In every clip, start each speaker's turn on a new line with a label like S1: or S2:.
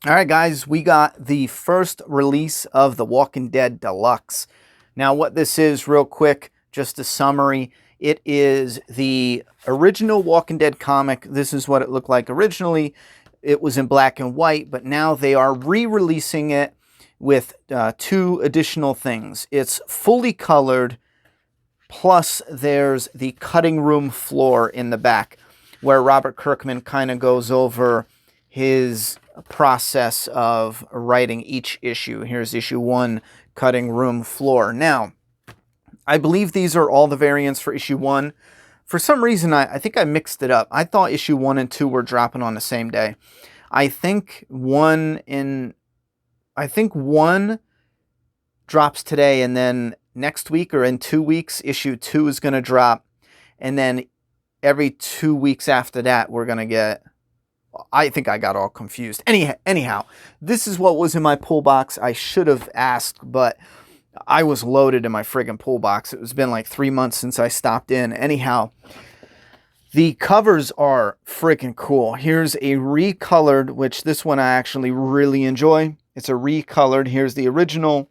S1: All right, guys, we got the first release of the Walking Dead Deluxe. Now, what this is, real quick, just a summary. It is the original Walking Dead comic. This is what it looked like originally. It was in black and white, but now they are re-releasing it with two additional things. It's fully colored, plus there's the cutting room floor in the back, where Robert Kirkman kind of goes over his process of writing each issue. Here's issue 1, cutting room floor. Now, I believe these are all the variants for issue 1. For some reason, I think I mixed it up. I thought issue 1 and 2 were dropping on the same day. I think one drops today, and then next week or in 2 weeks, issue 2 is going to drop. And then every 2 weeks after that, we're going to get... I think I got all confused. Anyhow, this is what was in my pull box. I should have asked, but I was loaded in my friggin' pull box. It's been like 3 months since I stopped in. Anyhow, the covers are freaking cool. Here's a recolored, which this one I actually really enjoy. It's a recolored. Here's the original,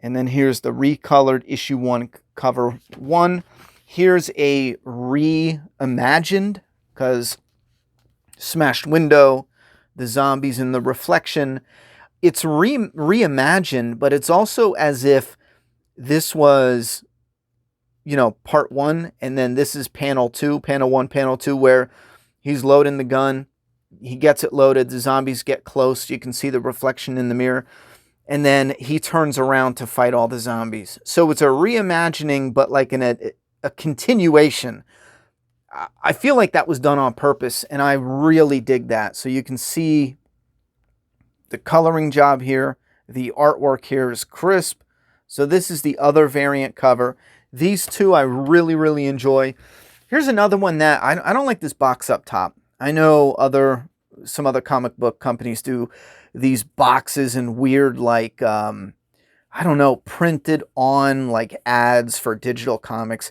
S1: and then here's the recolored issue 1, cover 1. Here's a reimagined, because smashed window, the zombies in the reflection. It's reimagined, but it's also as if this was, part 1, and then this is panel 2, panel 1, panel 2, where he's loading the gun. He gets it loaded. The zombies get close. You can see the reflection in the mirror. And then he turns around to fight all the zombies. So it's a reimagining, but like a continuation. I feel like that was done on purpose, and I really dig that. So you can see the coloring job here. The artwork here is crisp. So this is the other variant cover. These two I really, really enjoy. Here's another one that I don't like, this box up top. I know some other comic book companies do these boxes and weird, like, printed on like ads for digital comics.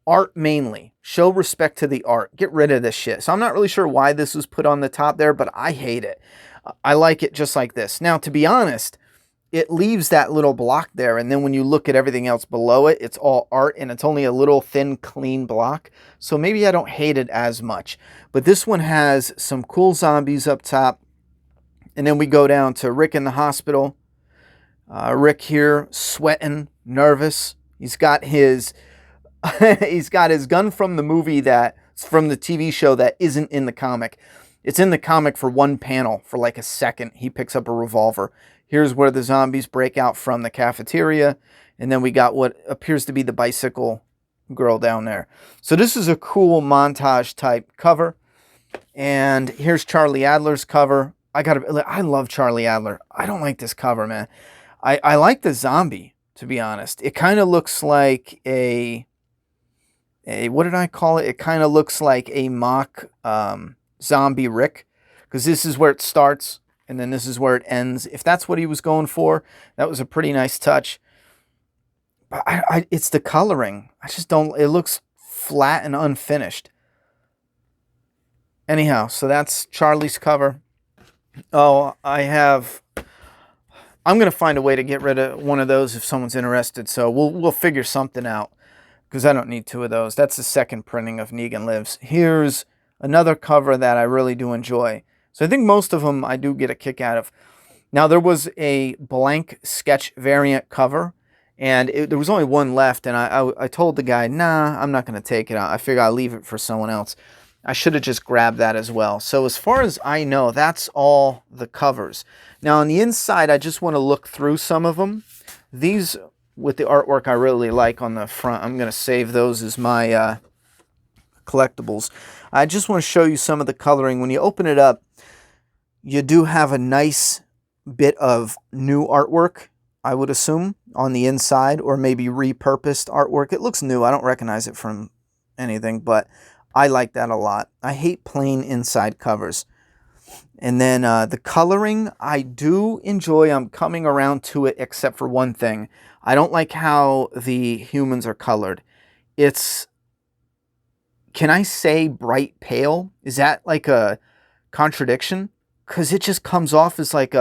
S1: Art mainly. Show respect to the art. Get rid of this shit. So I'm not really sure why this was put on the top there, but I hate it. I like it just like this. Now, to be honest, it leaves that little block there, and then when you look at everything else below it, it's all art, and it's only a little thin, clean block. So maybe I don't hate it as much. But this one has some cool zombies up top. And then we go down to Rick in the hospital. Rick here, sweating, nervous. He's got his gun from the movie, from the TV show that isn't in the comic. It's in the comic for one panel, for like a second. He picks up a revolver. Here's where the zombies break out from the cafeteria. And then we got what appears to be the bicycle girl down there. So this is a cool montage type cover. And here's Charlie Adler's cover. I love Charlie Adler. I don't like this cover, man. I like the zombie, to be honest. It kind of looks like what did I call it? It kind of looks like a mock zombie Rick, because this is where it starts and then this is where it ends. If that's what he was going for, that was a pretty nice touch. But it's the coloring. I just don't. It looks flat and unfinished. Anyhow, so that's Charlie's cover. Oh, I'm gonna find a way to get rid of one of those if someone's interested. So we'll figure something out, because I don't need 2 of those. That's the second printing of Negan Lives. Here's another cover that I really do enjoy. So I think most of them I do get a kick out of. Now, there was a blank sketch variant cover, and there was only one left, and I told the guy, nah, I'm not going to take it out. I figure I'll leave it for someone else. I should have just grabbed that as well. So as far as I know, that's all the covers. Now, on the inside, I just want to look through some of them. These, with the artwork I really like on the front, I'm going to save those as my collectibles. I just want to show you some of the coloring. When you open it up, you do have a nice bit of new artwork, I would assume, on the inside, or maybe repurposed artwork. It looks new. I don't recognize it from anything, but I like that a lot. I hate plain inside covers. And then the coloring, I do enjoy. I'm coming around to it, except for one thing. I don't like how the humans are colored. It's, can I say bright pale? Is that like a contradiction? because it just comes off as like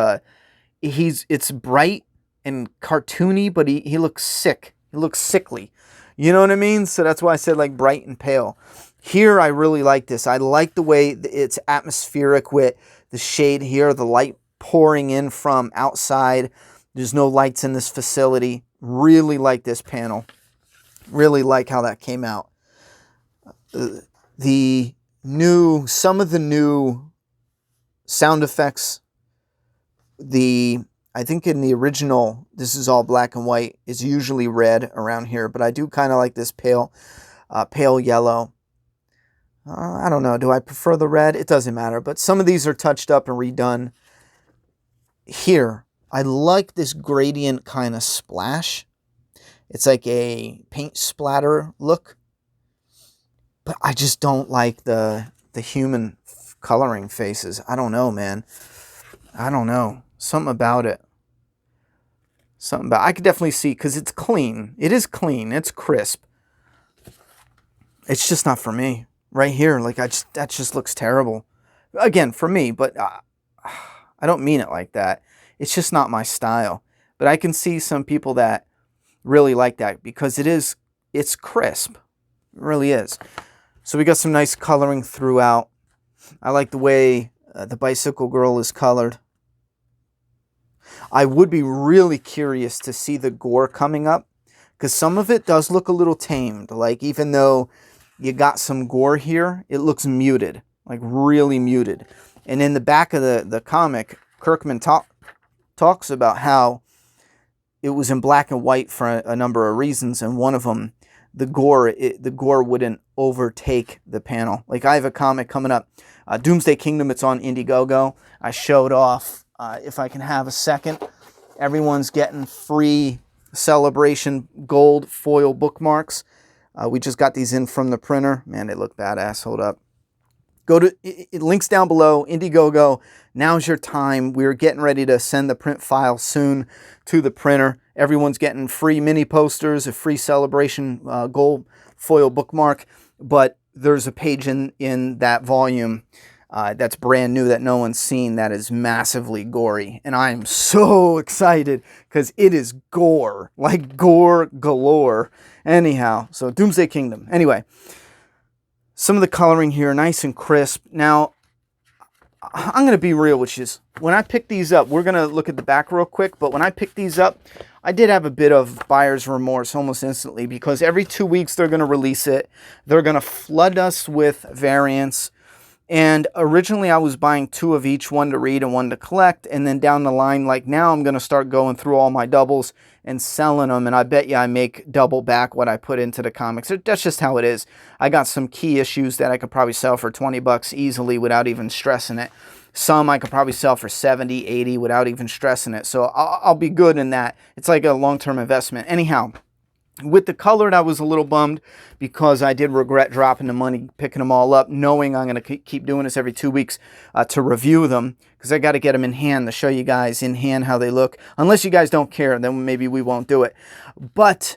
S1: it's bright and cartoony, but he looks sick. He looks sickly. You know what I mean? So that's why I said like bright and pale. Here, I really like this. I like the way it's atmospheric with the shade here, the light pouring in from outside. There's no lights in this facility. Really like this panel. Really like how that came out. Some of the new sound effects, I think in the original, this is all black and white, is usually red around here, but I do kind of like this pale yellow. I don't know. Do I prefer the red? It doesn't matter, but some of these are touched up and redone. Here, I like this gradient kind of splash. It's like a paint splatter look, but I just don't like the human coloring faces. I don't know, man. I don't know. Something about it. I could definitely see, because it's clean. It is clean. It's crisp. It's just not for me. Right here, like that just looks terrible. Again, for me, but I don't mean it like that. It's just not my style. But I can see some people that really like that because it's crisp. It really is. So we got some nice coloring throughout. I like the way the bicycle girl is colored. I would be really curious to see the gore coming up, because some of it does look a little tamed. Like, even though you got some gore here, it looks muted, like really muted. And in the back of the comic, Kirkman talks about how it was in black and white for a number of reasons, and one of them, the gore wouldn't overtake the panel. Like, I have a comic coming up, Doomsday Kingdom. It's on Indiegogo. I showed off, if I can have a second, everyone's getting free Celebration gold foil bookmarks. We just got these in from the printer. Man, they look badass. Hold up. Go to it, links down below, Indiegogo. Now's your time. We're getting ready to send the print file soon to the printer. Everyone's getting free mini posters, a free Celebration gold foil bookmark. But there's a page in that volume that's brand new that no one's seen that is massively gory. And I'm so excited because it is gore, like gore galore. Anyhow, so Doomsday Kingdom. Anyway, some of the coloring here, nice and crisp. Now, I'm going to be real with you. When I picked these up, we're going to look at the back real quick, but when I picked these up, I did have a bit of buyer's remorse almost instantly, because every 2 weeks they're going to release it. They're going to flood us with variants. And originally I was buying 2 of each, one to read and one to collect. And then down the line, like now, I'm going to start going through all my doubles and selling them. And I bet you I make double back what I put into the comics. That's just how it is. I got some key issues that I could probably sell for 20 bucks easily without even stressing it. Some I could probably sell for 70, 80 without even stressing it. So I'll be good in that. It's like a long-term investment. Anyhow, with the colored, I was a little bummed because I did regret dropping the money, picking them all up, knowing I'm going to keep doing this every 2 weeks to review them, because I got to get them in hand to show you guys in hand how they look. Unless you guys don't care, then maybe we won't do it. But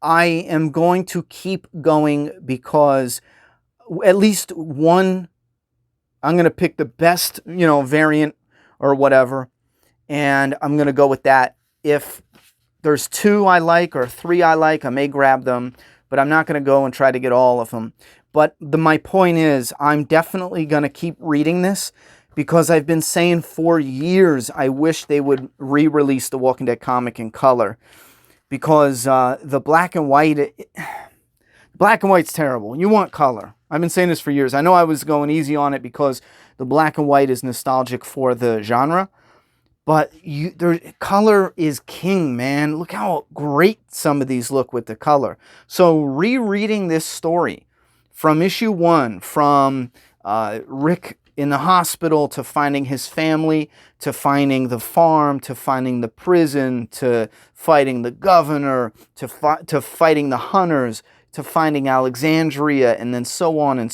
S1: I am going to keep going, because at least one, I'm going to pick the best, variant or whatever, and I'm going to go with that. If there's 2 I like or 3 I like, I may grab them, but I'm not going to go and try to get all of them. But my point is, I'm definitely going to keep reading this, because I've been saying for years I wish they would re-release the Walking Dead comic in color, because the black and white's terrible. You want color. I've been saying this for years. I know I was going easy on it because the black and white is nostalgic for the genre. But color is king, man. Look how great some of these look with the color. So rereading this story from issue 1, from Rick in the hospital, to finding his family, to finding the farm, to finding the prison, to fighting the governor, to fighting the hunters, to finding Alexandria, and then so on,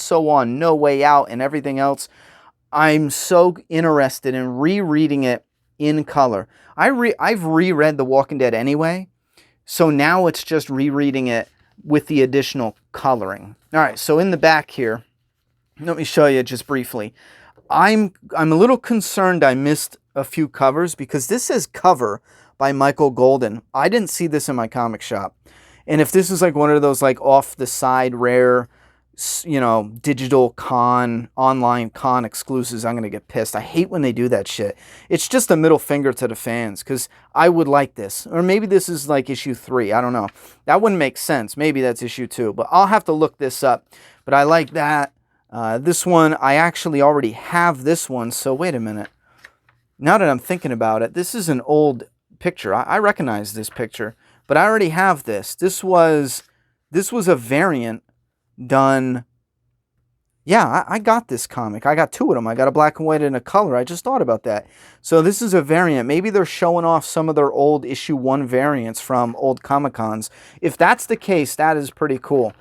S1: No Way Out, and everything else. I'm so interested in rereading it in color. I've reread The Walking Dead anyway, so now it's just rereading it with the additional coloring. All right, so in the back here, let me show you just briefly. I'm a little concerned I missed a few covers because this says cover by Michael Golden. I didn't see this in my comic shop. And if this is like one of those like off the side rare, you know, digital con, online con exclusives, I'm going to get pissed. I hate when they do that shit. It's just a middle finger to the fans because I would like this. Or maybe this is like issue 3. I don't know. That wouldn't make sense. Maybe that's issue 2. But I'll have to look this up. But I like that. This one, I actually already have this one. So wait a minute. Now that I'm thinking about it, this is an old picture. I recognize this picture. But I already have this. This was a variant done. Yeah, I got this comic. I got 2 of them. I got a black and white and a color. I just thought about that. So this is a variant. Maybe they're showing off some of their old issue 1 variants from old Comic-Cons. If that's the case, that is pretty cool.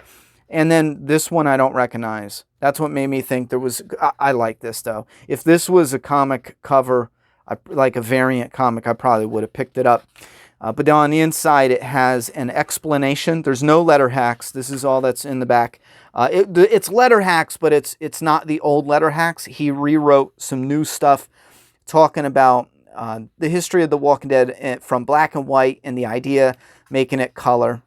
S1: And then this one I don't recognize. That's what made me think there was... I like this, though. If this was a comic cover, like a variant comic, I probably would have picked it up. But down on the inside, it has an explanation. There's no letter hacks. This is all that's in the back. It's letter hacks, but it's not the old letter hacks. He rewrote some new stuff talking about the history of The Walking Dead from black and white and the idea making it color.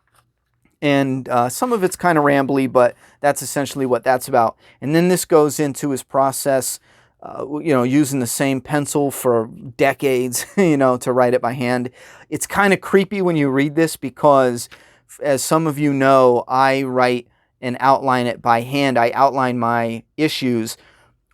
S1: And some of it's kind of rambly, but that's essentially what that's about. And then this goes into his process, you know, using the same pencil for decades, you know, to write it by hand. It's kind of creepy when you read this because, as some of you know, I write and outline it by hand. I outline my issues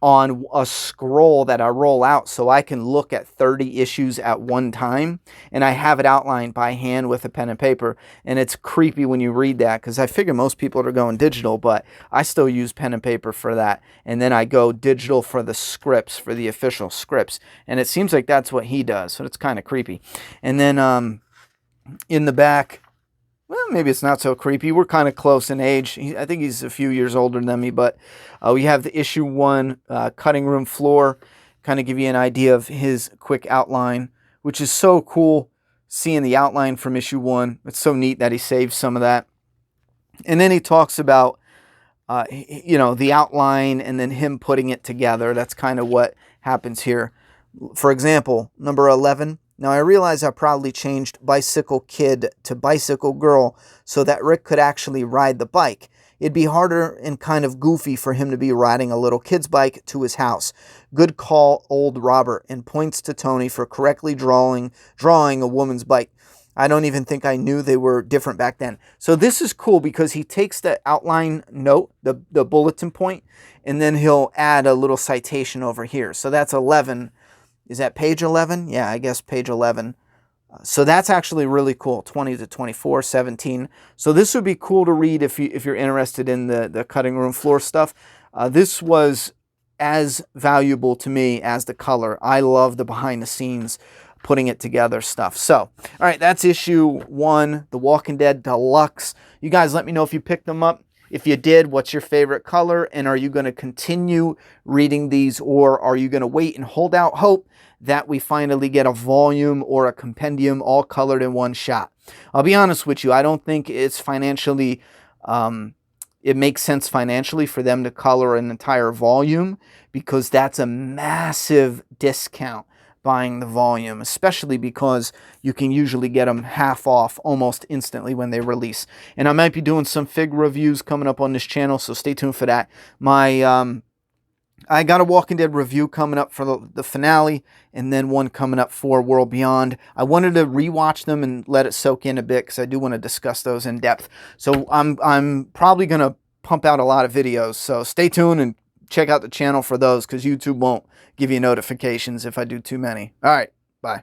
S1: on a scroll that I roll out so I can look at 30 issues at one time, and I have it outlined by hand with a pen and paper. And it's creepy when you read that because I figure most people are going digital, but I still use pen and paper for that. And then I go digital for the scripts, for the official scripts, and it seems like that's what he does, so it's kind of creepy. And then in the back, well, maybe it's not so creepy. We're kind of close in age. I think he's a few years older than me, but we have the issue 1 cutting room floor. Kind of give you an idea of his quick outline, which is so cool seeing the outline from issue 1. It's so neat that he saved some of that. And then he talks about, you know, the outline and then him putting it together. That's kind of what happens here. For example, number 11. Now, I realize I probably changed Bicycle Kid to Bicycle Girl so that Rick could actually ride the bike. It'd be harder and kind of goofy for him to be riding a little kid's bike to his house. Good call, old Robert, and points to Tony for correctly drawing a woman's bike. I don't even think I knew they were different back then. So this is cool because he takes the outline note, the bulletin point, and then he'll add a little citation over here. So that's 11. Is that page 11? Yeah, I guess page 11. So that's actually really cool, 20 to 24, 17. So this would be cool to read if you're interested in the cutting room floor stuff. This was as valuable to me as the color. I love the behind the scenes, putting it together stuff. So, all right, that's issue 1, The Walking Dead Deluxe. You guys let me know if you picked them up. If you did, what's your favorite color? And are you going to continue reading these, or are you going to wait and hold out hope that we finally get a volume or a compendium all colored in one shot? I'll be honest with you. I don't think it's financially, it makes sense financially for them to color an entire volume because that's a massive discount buying the volume, especially because you can usually get them half off almost instantly when they release. And I might be doing some fig reviews coming up on this channel, so stay tuned for that. I got a Walking Dead review coming up for the finale, and then one coming up for World Beyond. I wanted to rewatch them and let it soak in a bit because I do want to discuss those in depth. So I'm probably going to pump out a lot of videos, so stay tuned and check out the channel for those because YouTube won't give you notifications if I do too many. All right, bye.